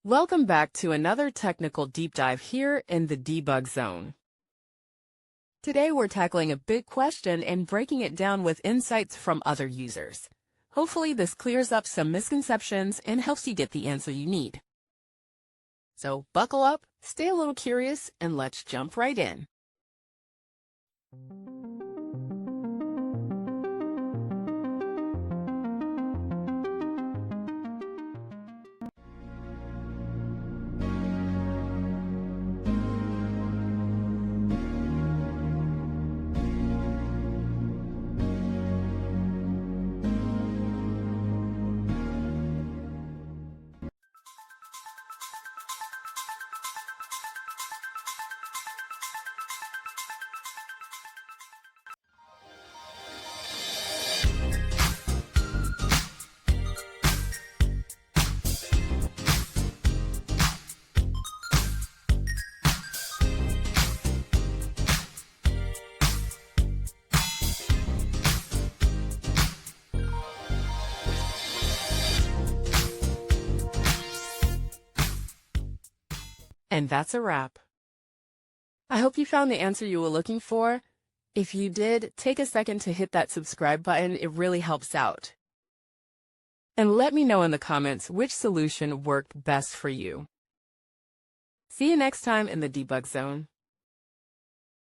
Welcome back to another technical deep dive here in the debug zone. Today we're tackling a big question and breaking it down with insights from other users. Hopefully this clears up some misconceptions and helps you get the answer you need. So buckle up, stay a little curious, and let's jump right in. And that's a wrap. I hope you found the answer you were looking for. If you did, take a second to hit that subscribe button. It really helps out. And let me know in the comments which solution worked best for you. See you next time in the debug zone.